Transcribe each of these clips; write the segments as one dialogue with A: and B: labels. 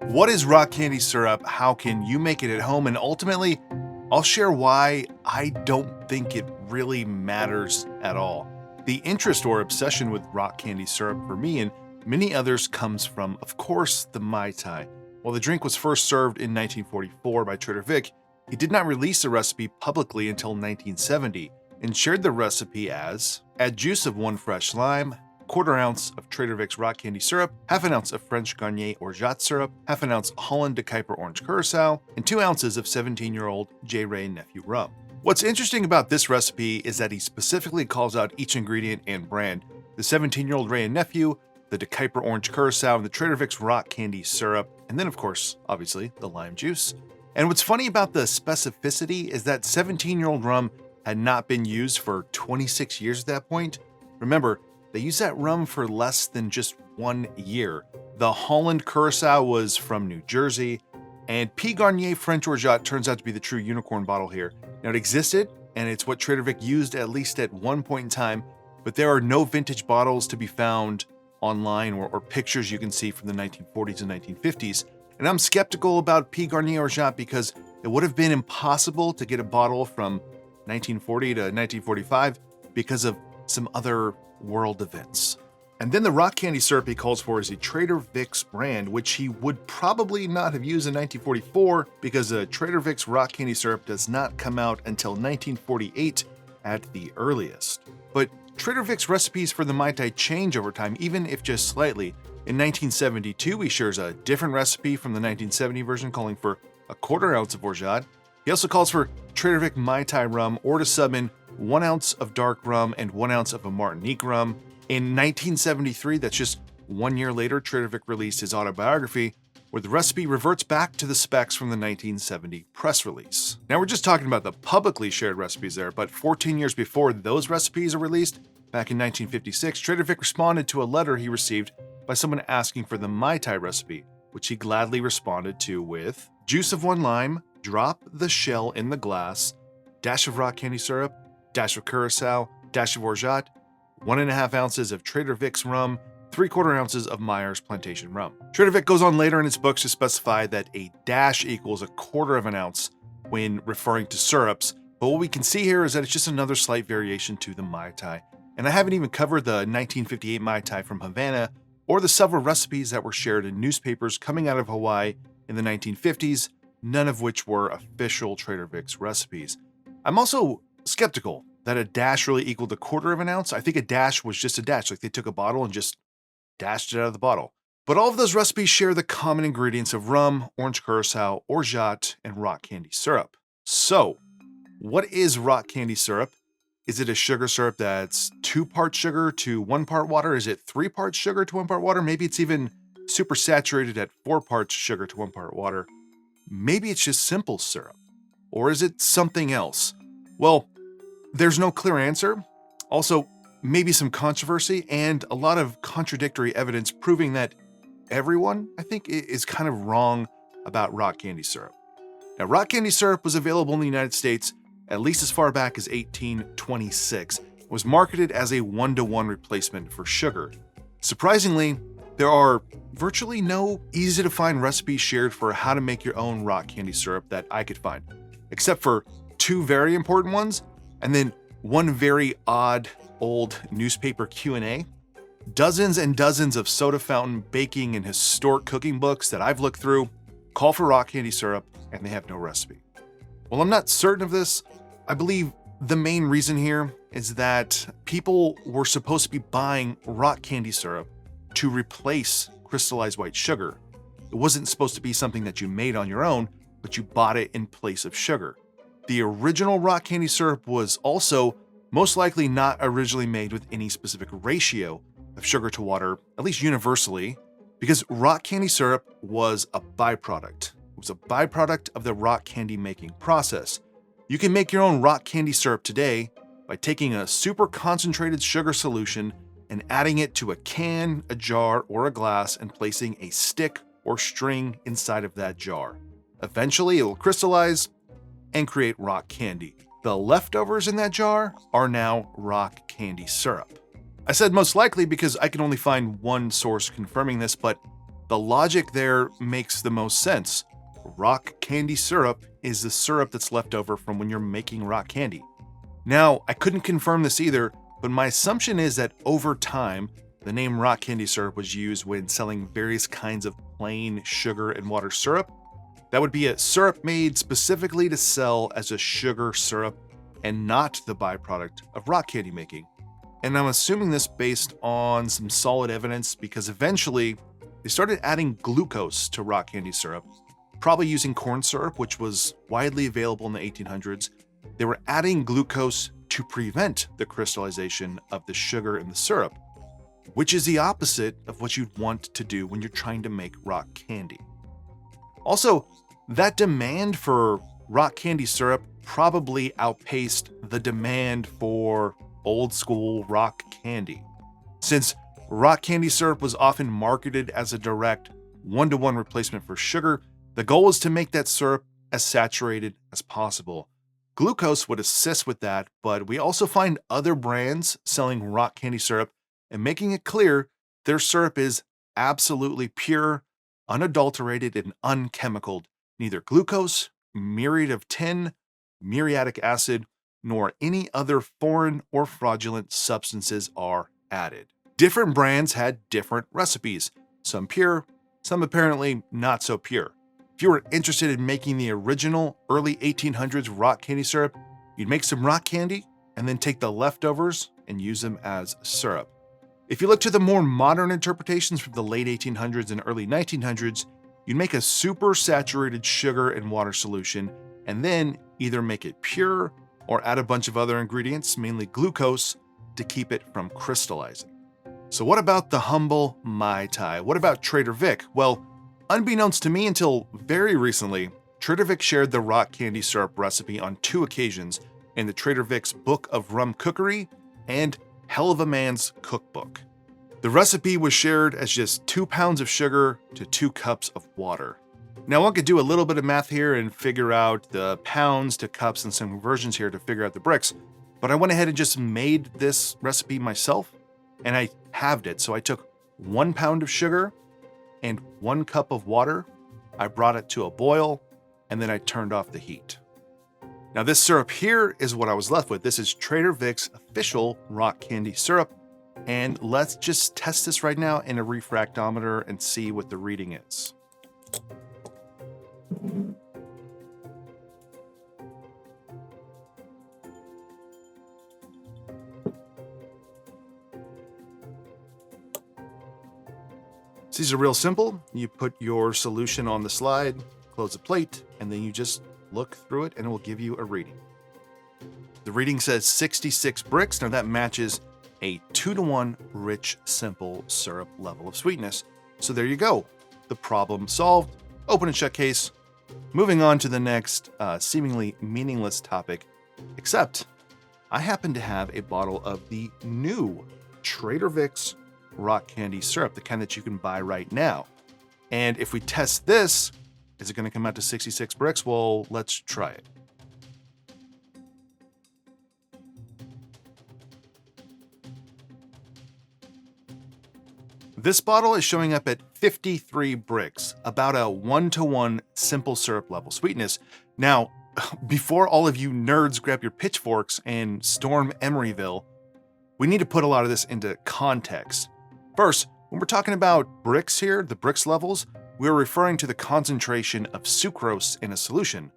A: What is rock candy syrup? How can you make it at home? And ultimately, I'll share why I don't think it really matters at all. The interest or obsession with rock candy syrup for me and many others comes from, of course, the Mai Tai. While the drink was first served in 1944 by Trader Vic, he did not release the recipe publicly until 1970 and shared the recipe as: add juice of 1 fresh lime, 1/4 ounce of Trader Vic's rock candy syrup, 1/2 ounce of French Garnier Orgeat syrup, 1/2 ounce Holland de Kuyper orange curacao, and 2 ounces of 17-year-old J. Wray Nephew rum. What's interesting about this recipe is that he specifically calls out each ingredient and brand: the 17-year-old Wray and Nephew, the de Kuyper orange curacao, and the Trader Vic's rock candy syrup, and then of course, obviously, the lime juice. And what's funny about the specificity is that 17-year-old rum had not been used for 26 years at that point. Remember, they used that rum for less than just 1 year. The Holland Curacao was from New Jersey, and P. Garnier French Orgeat turns out to be the true unicorn bottle here. Now, it existed, and it's what Trader Vic used at least at one point in time, but there are no vintage bottles to be found online or pictures you can see from the 1940s and 1950s. And I'm skeptical about P. Garnier Orgeat because it would have been impossible to get a bottle from 1940 to 1945 because of some other world events. And then the rock candy syrup he calls for is a Trader Vic's brand, which he would probably not have used in 1944 because Trader Vic's rock candy syrup does not come out until 1948 at the earliest. But Trader Vic's recipes for the Mai Tai change over time, even if just slightly. In 1972, he shares a different recipe from the 1970 version calling for 1/4 ounce of orgeat. He also calls for Trader Vic Mai Tai rum, or to sub in 1 ounce of dark rum and 1 ounce of a Martinique rum. In 1973, that's just 1 year later, Trader Vic released his autobiography, where the recipe reverts back to the specs from the 1970 press release. Now, we're just talking about the publicly shared recipes there, but 14 years before those recipes are released, back in 1956, Trader Vic responded to a letter he received by someone asking for the Mai Tai recipe, which he gladly responded to with: juice of 1 lime, drop the shell in the glass, dash of rock candy syrup, dash of curacao, dash of orgeat, 1.5 ounces of Trader Vic's rum, 3/4 ounces of Meyer's plantation rum. Trader Vic goes on later in his books to specify that a dash equals 1/4 of an ounce when referring to syrups, but what we can see here is that it's just another slight variation to the Mai Tai. And I haven't even covered the 1958 Mai Tai from Havana or the several recipes that were shared in newspapers coming out of Hawaii in the 1950s, none of which were official Trader Vic's recipes. I'm also skeptical that a dash really equaled 1/4 of an ounce. I think a dash was just a dash, like they took a bottle and just dashed it out of the bottle. But all of those recipes share the common ingredients of rum, orange curacao, orgeat, and rock candy syrup. So, what is rock candy syrup? Is it a sugar syrup that's 2 parts sugar to 1 part water? Is it 3 parts sugar to 1 part water? Maybe it's even super saturated at 4 parts sugar to 1 part water. Maybe it's just simple syrup. Or is it something else? Well, there's no clear answer. Also, maybe some controversy and a lot of contradictory evidence proving that everyone, I think, is kind of wrong about rock candy syrup. Now, rock candy syrup was available in the United States at least as far back as 1826. It was marketed as a 1-to-1 replacement for sugar. Surprisingly, there are virtually no easy-to-find recipes shared for how to make your own rock candy syrup that I could find, except for 2 very important ones, and then 1 very odd old newspaper Q&A. Dozens and dozens of soda fountain, baking, and historic cooking books that I've looked through call for rock candy syrup, and they have no recipe. While I'm not certain of this, I believe the main reason here is that people were supposed to be buying rock candy syrup to replace crystallized white sugar. It wasn't supposed to be something that you made on your own, but you bought it in place of sugar. The original rock candy syrup was also most likely not originally made with any specific ratio of sugar to water, at least universally, because rock candy syrup was a byproduct. It was a byproduct of the rock candy making process. You can make your own rock candy syrup today by taking a super concentrated sugar solution and adding it to a can, a jar, or a glass and placing a stick or string inside of that jar. Eventually, it will crystallize and create rock candy. The leftovers in that jar are now rock candy syrup. I said most likely because I can only find one source confirming this, but The logic there makes the most sense. Rock candy syrup is the syrup that's left over from when you're making rock candy. Now, I couldn't confirm this either, but my assumption is that over time, the name rock candy syrup was used when selling various kinds of plain sugar and water syrup. That would be a syrup made specifically to sell as a sugar syrup and not the byproduct of rock candy making. And I'm assuming this based on some solid evidence because eventually they started adding glucose to rock candy syrup, probably using corn syrup, which was widely available in the 1800s. They were adding glucose to prevent the crystallization of the sugar in the syrup, which is the opposite of what you'd want to do when you're trying to make rock candy. Also, that demand for rock candy syrup probably outpaced the demand for old school rock candy. Since rock candy syrup was often marketed as a direct one-to-one replacement for sugar, the goal was to make that syrup as saturated as possible. Glucose would assist with that, but we also find other brands selling rock candy syrup and making it clear their syrup is absolutely pure, unadulterated, and unchemicaled. Neither glucose, muriate of tin, muriatic acid, nor any other foreign or fraudulent substances are added. Different brands had different recipes, some pure, some apparently not so pure. If you were interested in making the original early 1800s rock candy syrup, you'd make some rock candy and then take the leftovers and use them as syrup. If you look to the more modern interpretations from the late 1800s and early 1900s, you'd make a super saturated sugar and water solution and then either make it pure or add a bunch of other ingredients, mainly glucose, to keep it from crystallizing. So what about the humble Mai Tai? What about Trader Vic? Well, unbeknownst to me until very recently, Trader Vic shared the rock candy syrup recipe on 2 occasions in the Trader Vic's Book of Rum Cookery and Hell of a Man's Cookbook. The recipe was shared as just 2 pounds of sugar to 2 cups of water. Now one could do a little bit of math here and figure out the pounds to cups and some conversions here to figure out the bricks, but I went ahead and just made this recipe myself and I halved it. So I took 1 pound of sugar and 1 cup of water. I brought it to a boil and then I turned off the heat. Now this syrup here is what I was left with. This is Trader Vic's official rock candy syrup. And let's just test this right now in a refractometer and see what the reading is. So these are real simple. You put your solution on the slide, close the plate, and then you just look through it and it will give you a reading. The reading says 66 bricks. Now that matches a 2-to-1 rich, simple syrup level of sweetness. So there you go. The problem solved. Open and shut case. Moving on to the next seemingly meaningless topic, except I happen to have a bottle of the new Trader Vic's rock candy syrup, the kind that you can buy right now. And if we test this, is it going to come out to 66 bricks? Well, let's try it. This bottle is showing up at 53 bricks, about a 1-to-1 simple syrup level sweetness. Now, before all of you nerds grab your pitchforks and storm Emeryville, we need to put a lot of this into context. First, when we're talking about bricks here, the bricks levels, we're referring to the concentration of sucrose in a solution.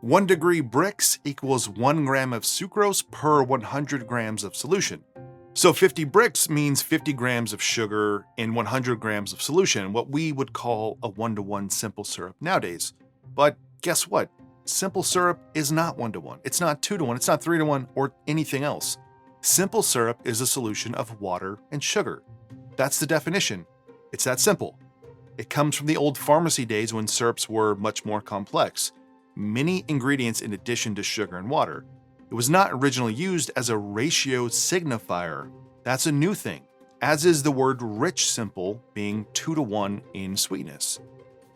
A: 1 degree bricks equals 1 gram of sucrose per 100 grams of solution. So 50 bricks means 50 grams of sugar in 100 grams of solution, what we would call a 1-to-1 simple syrup nowadays. But guess what? Simple syrup is not 1-to-1. It's not 2-to-1. It's not 3-to-1 or anything else. Simple syrup is a solution of water and sugar. That's the definition. It's that simple. It comes from the old pharmacy days when syrups were much more complex. Many ingredients in addition to sugar and water. It was not originally used as a ratio signifier. That's a new thing, as is the word rich simple being 2-to-1 in sweetness.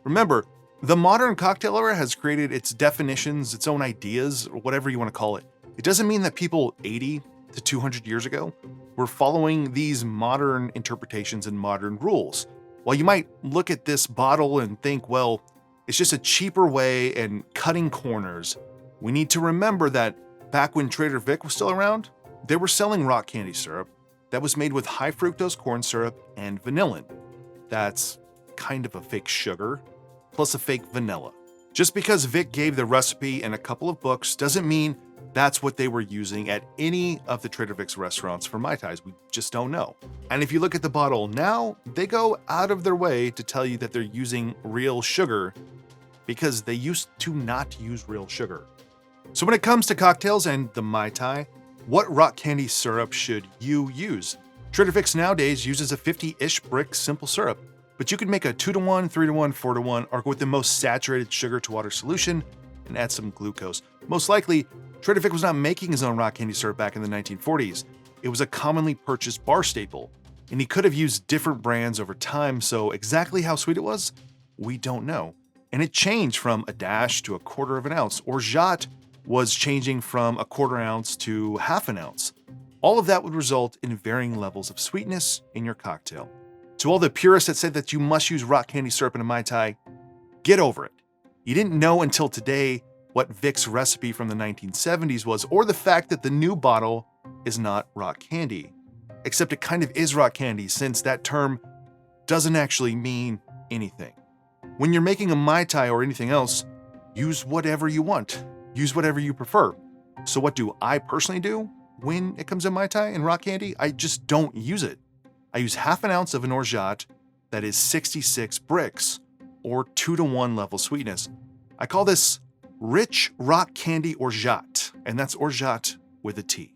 A: Remember, the modern cocktail era has created its definitions, its own ideas, or whatever you want to call it. It doesn't mean that people 80 to 200 years ago were following these modern interpretations and modern rules. While you might look at this bottle and think, well, it's just a cheaper way and cutting corners, we need to remember that back when Trader Vic was still around, they were selling rock candy syrup that was made with high fructose corn syrup and vanillin. That's kind of a fake sugar plus a fake vanilla. Just because Vic gave the recipe in a couple of books doesn't mean that's what they were using at any of the Trader Vic's restaurants for Mai Tais. We just don't know. And if you look at the bottle now, they go out of their way to tell you that they're using real sugar because they used to not use real sugar. So when it comes to cocktails and the Mai Tai, what rock candy syrup should you use? Trader Vic's nowadays uses a 50-ish brick simple syrup, but you could make a 2-to-1, 3-to-1, 4-to-1, or go with the most saturated sugar to water solution and add some glucose. Most likely, Trader Vic was not making his own rock candy syrup back in the 1940s. It was a commonly purchased bar staple, and he could have used different brands over time, so exactly how sweet it was, we don't know. And it changed from a dash to a quarter of an ounce. Orgeat was changing from a quarter ounce to half an ounce. All of that would result in varying levels of sweetness in your cocktail. To all the purists that said that you must use rock candy syrup in a Mai Tai, get over it. You didn't know until today what Vic's recipe from the 1970s was, or the fact that the new bottle is not rock candy. Except it kind of is rock candy, since that term doesn't actually mean anything. When you're making a Mai Tai or anything else, use whatever you want. Use whatever you prefer. So what do I personally do when it comes to Mai Tai and rock candy? I just don't use it. I use half an ounce of an orgeat that is 66 bricks, or 2-to-1 level sweetness. I call this rich rock candy orgeat, and that's orgeat with a T.